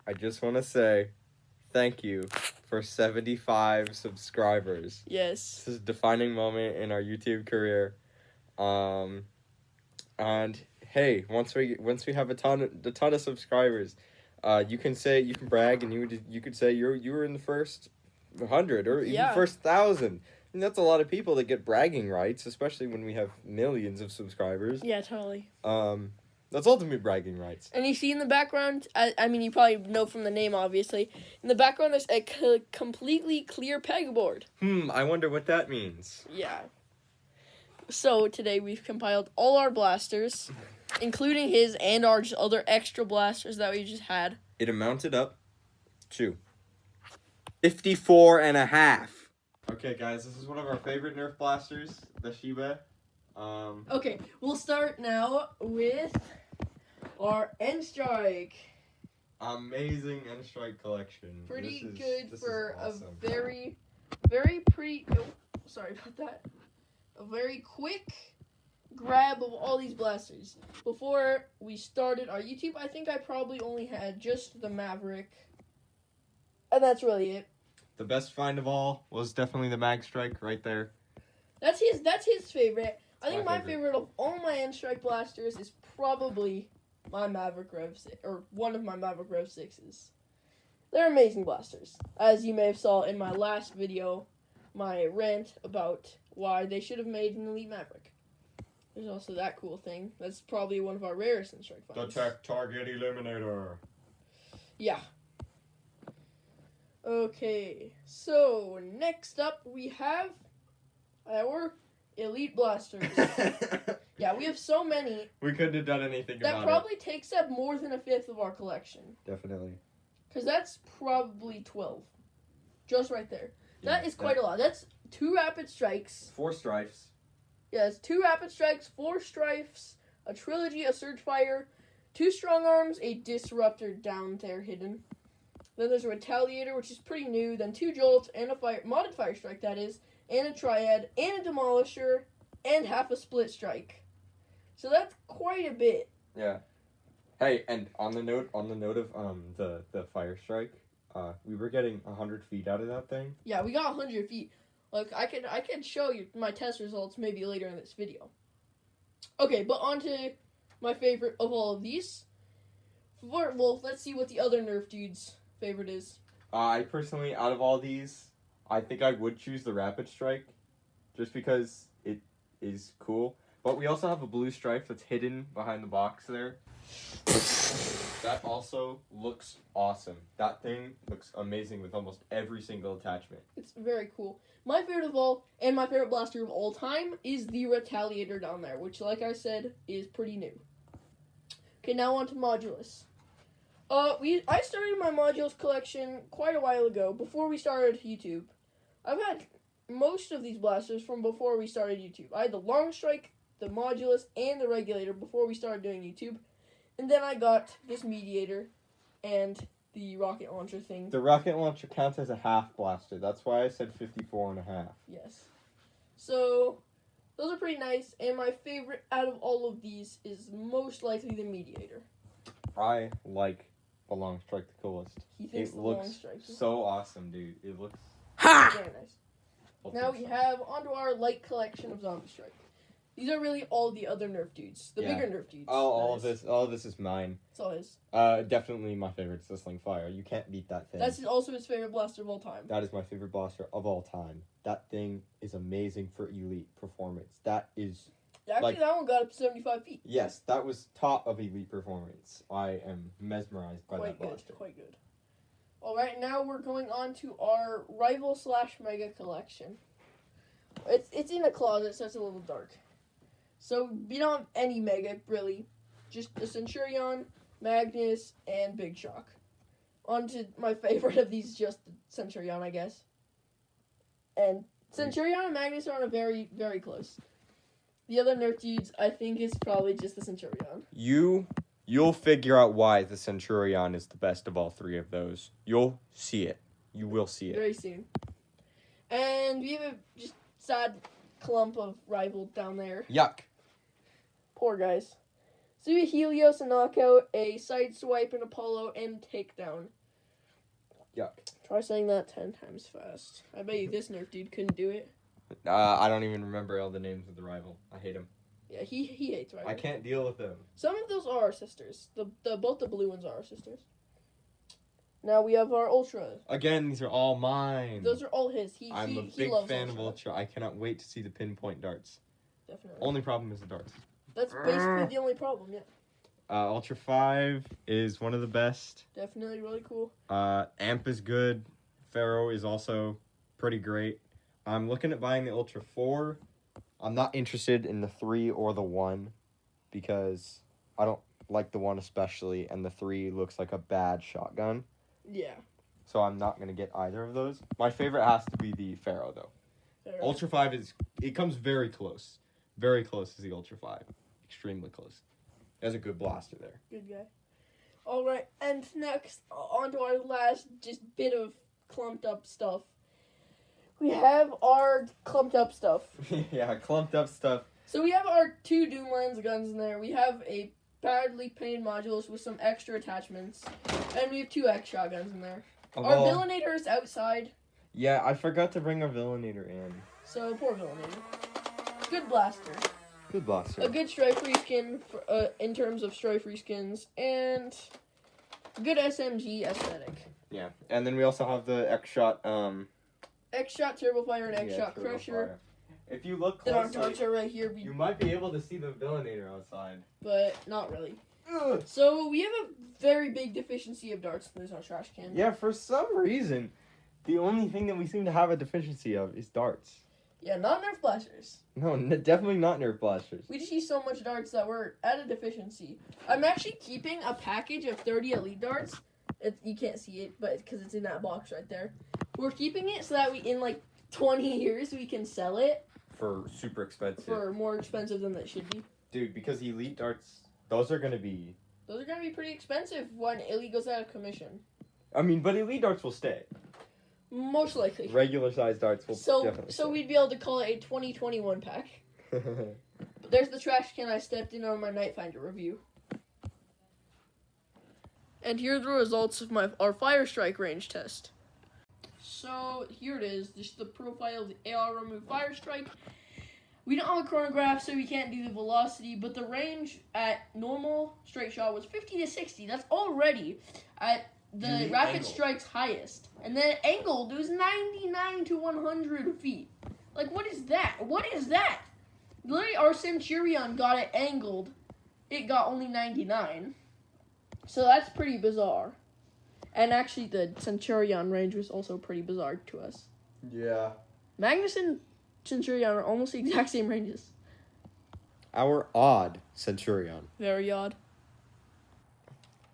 I just want to say thank you for 75 subscribers. Yes. This is a defining moment in our YouTube career. And hey, once we have a ton of subscribers, you can brag, and you could say you were in the first 100 or even first 1,000. And that's a lot of people that get bragging rights, especially when we have millions of subscribers. Yeah, totally. That's ultimate bragging rights. And you see in the background, I mean, you probably know from the name, obviously. In the background, there's a completely clear pegboard. I wonder what that means. Yeah. So, today we've compiled all our blasters, including his and our other extra blasters that we just had. It amounted up to 54.5. Okay, guys, this is one of our favorite Nerf blasters, the Shiba. Okay, we'll start now with our N-Strike. Amazing N-Strike collection. Pretty good for awesome. A very, very pretty... Oh, sorry about that. A very quick grab of all these blasters. Before we started our YouTube, I think I probably only had just the Maverick. And that's really it. The best find of all was definitely the Mag Strike right there. That's his favorite. I think my favorite of all my N-Strike blasters is probably my Maverick Rev 6, or one of my Maverick Rev 6s. They're amazing blasters. As you may have saw in my last video, my rant about why they should have made an Elite Maverick. There's also that cool thing. That's probably one of our rarest N-Strike finds. The Tech Target Eliminator. Yeah. Okay, so next up we have our Elite Blasters. Yeah, we have so many. We couldn't have done anything about it. That probably takes up more than a fifth of our collection. Definitely. Because that's probably 12. Just right there. That is quite a lot. That's 2 Rapid Strikes. 4 Strifes. Yeah, it's 2 Rapid Strikes, 4 Strifes, a Trilogy, a Surge Fire, 2 Strong Arms, a Disruptor down there hidden. Then there's a Retaliator, which is pretty new. Then 2 Jolts and a modded Fire Strike, that is, and a Triad, and a Demolisher, and half a Split Strike. So that's quite a bit. Yeah. Hey, and on the note of the Fire Strike, we were getting 100 feet out of that thing. Yeah, we got 100 feet. Like I can show you my test results maybe later in this video. Okay, but on to my favorite of all of these. Well, let's see what the other Nerf dude's favorite is. I personally, out of all these, I think I would choose the Rapid Strike, just because it is cool. But we also have a blue stripe that's hidden behind the box there. That also looks awesome. That thing looks amazing with almost every single attachment. It's very cool. My favorite of all, and my favorite blaster of all time, is the Retaliator down there, which, like I said, is pretty new. Okay, now on to Modulus. I started my Modulus collection quite a while ago, before we started YouTube. I've had most of these blasters from before we started YouTube. I had the Long Strike, the Modulus, and the Regulator before we started doing YouTube. And then I got this Mediator and the rocket launcher thing. The rocket launcher counts as a half blaster. That's why I said 54.5. Yes. So, those are pretty nice. And my favorite out of all of these is most likely the Mediator. I like the Long Strike the coolest. He thinks the Long Strike is so awesome, dude. It looks very nice. Now we have onto our light collection of Zombie Strike. These are really all the other Nerf dudes. The bigger Nerf dudes. All of this is mine. It's all his. Definitely my favorite is the Sling Fire. You can't beat that thing. That's also his favorite blaster of all time. That is my favorite blaster of all time. That thing is amazing for elite performance. That is... Actually, that one got up to 75 feet. Yes, that was top of elite performance. I am mesmerized by that blaster. Quite good. Alright, now we're going on to our Rival/Mega collection. It's in a closet, so it's a little dark. So, we don't have any Mega, really. Just the Centurion, Magnus, and Big Shock. On to my favorite of these, just the Centurion, I guess. And Centurion and Magnus are on a very, very close. The other Nerf dudes, I think, is probably just the Centurion. You'll figure out why the Centurion is the best of all 3 of those. You'll see it. You will see it. Very soon. And we have a just sad clump of Rival down there. Yuck. Poor guys. So we have Helios, a knockout, a sideswipe, an Apollo, and takedown. Yuck. Try saying that 10 times fast. I bet you this nerf dude couldn't do it. I don't even remember all the names of the rival. I hate him. Yeah, he hates rivals. I can't deal with them. Some of those are our sisters. Both the blue ones are our sisters. Now we have our Ultra. Again, these are all mine. Those are all his. I'm a big fan of Ultra. I cannot wait to see the pinpoint darts. Definitely. Only problem is the darts. That's basically the only problem, yeah. Ultra 5 is one of the best. Definitely really cool. Amp is good. Pharaoh is also pretty great. I'm looking at buying the Ultra 4. I'm not interested in the 3 or the 1 because I don't like the 1 especially, and the 3 looks like a bad shotgun. Yeah. So I'm not going to get either of those. My favorite has to be the Pharaoh, though. Pharaoh. Ultra 5 it comes very close. Very close to the Ultra 5. Extremely close. There's a good blaster there. Good guy. All right, and next, on to our last just bit of clumped up stuff. We have our clumped up stuff. Yeah, clumped up stuff. So we have our 2 Doomlands guns in there. We have a badly painted modulus with some extra attachments. And we have 2 X shotguns in there. Our Villainator is outside. Yeah, I forgot to bring our Villainator in. So, poor Villainator. Good blaster. Good blaster. A good stray-free skin for, in terms of stray-free skins. And good SMG aesthetic. Yeah, and then we also have the X-Shot, X-Shot Turbo Fire and X-Shot Crusher. If you look That our closely, darts are right here. you might be able to see the Villainator outside. But not really. Ugh. So we have a very big deficiency of darts in this our trash can. Yeah, for some reason, the only thing that we seem to have a deficiency of is darts. Yeah, not Nerf blasters. No, definitely not Nerf blasters. We just use so much darts that we're at a deficiency. I'm actually keeping a package of 30 elite darts. You can't see it, but because it's in that box right there. We're keeping it so that in like 20 years we can sell it. For super expensive. For more expensive than it should be. Dude, because elite darts, those are going to be... Those are going to be pretty expensive when elite goes out of commission. I mean, but elite darts will stay. Most likely. Regular size darts will definitely stay. So we'd be able to call it a 2021 pack. But there's the trash can I stepped in on my Night Finder review. And here are the results of our FIRESTRIKE range test. So here it is. This is the profile of the AR remove FIRESTRIKE. We don't have a chronograph, so we can't do the velocity, but the range at normal straight shot was 50 to 60. That's already at the Rapid Strike's highest. And then angled, it was 99 to 100 feet. Like, what is that? What is that? Literally, our Centurion got it angled. It got only 99. So that's pretty bizarre. And actually, the Centurion range was also pretty bizarre to us. Yeah. Magnus and Centurion are almost the exact same ranges. Our odd Centurion. Very odd.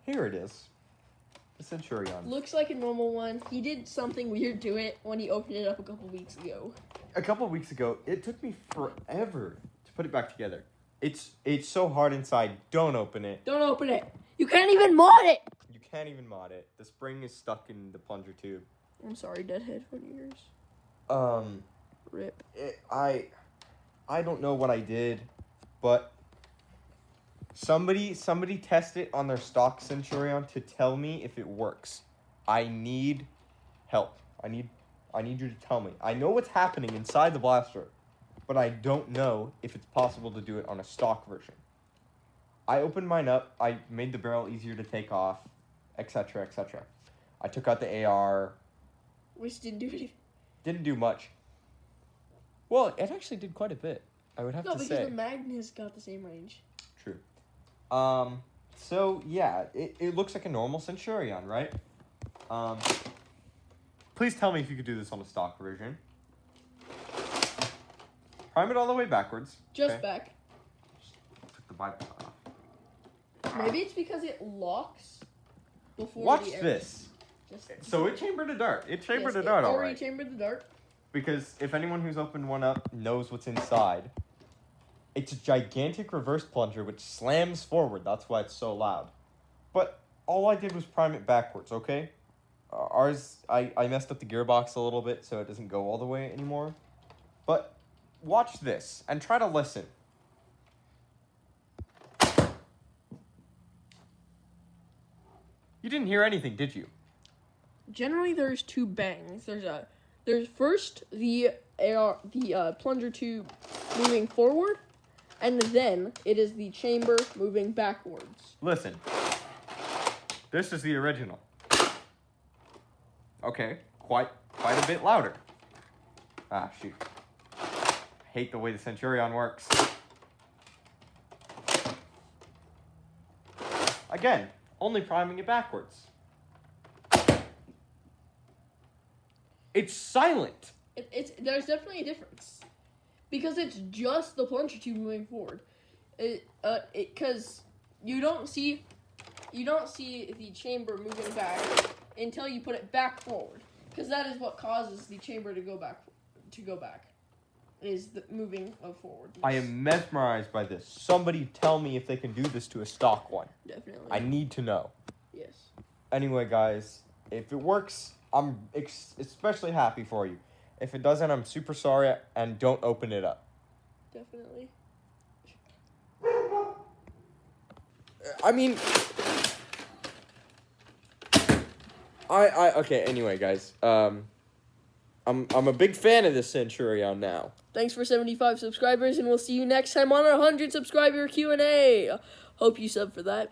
Here it is. The Centurion. Looks like a normal one. He did something weird to it when he opened it up a couple weeks ago. A couple weeks ago, it took me forever to put it back together. It's so hard inside. Don't open it. Don't open it. You can't even mod it. You can't even mod it. The spring is stuck in the plunger tube. I'm sorry, dead headphone ears. Rip. I don't know what I did, but somebody test it on their stock Centurion to tell me if it works. I need help. I need you to tell me. I know what's happening inside the blaster, but I don't know if it's possible to do it on a stock version. I opened mine up. I made the barrel easier to take off, etc., etc. I took out the AR. Which didn't do anything. Didn't do much. Well, it actually did quite a bit, I would have to say. No, because the Magnus got the same range. True. So, yeah, it looks like a normal Centurion, right? Please tell me if you could do this on a stock version. Prime it all the way backwards. Just back. Took the bypass off. Maybe it's because it locks before Watch the this. So it chambered a dart. It chambered a Yes, dart, all already right. chambered the dart. Because if anyone who's opened one up knows what's inside, it's a gigantic reverse plunger which slams forward. That's why it's so loud. But all I did was prime it backwards, okay? Ours, I messed up the gearbox a little bit so it doesn't go all the way anymore. But watch this and try to listen. You didn't hear anything, did you? Generally, there's two bangs. There's first the plunger tube moving forward, and then it is the chamber moving backwards. Listen. This is the original. Okay, quite a bit louder. Ah, shoot. I hate the way the Centurion works. Again, only priming it backwards. It's silent. There's definitely a difference because it's just the plunger tube moving forward. Because you don't see the chamber moving back until you put it back forward, because that is what causes the chamber to go back. Is the moving of forward. I am mesmerized by this. Somebody tell me if they can do this to a stock one. Definitely. I need to know. Yes. Anyway, guys, if it works, I'm especially happy for you. If it doesn't, I'm super sorry, and don't open it up. Definitely. I mean, okay. Anyway, guys, I'm a big fan of this Centurion now. Thanks for 75 subscribers, and we'll see you next time on our 100 subscriber Q&A. Hope you sub for that.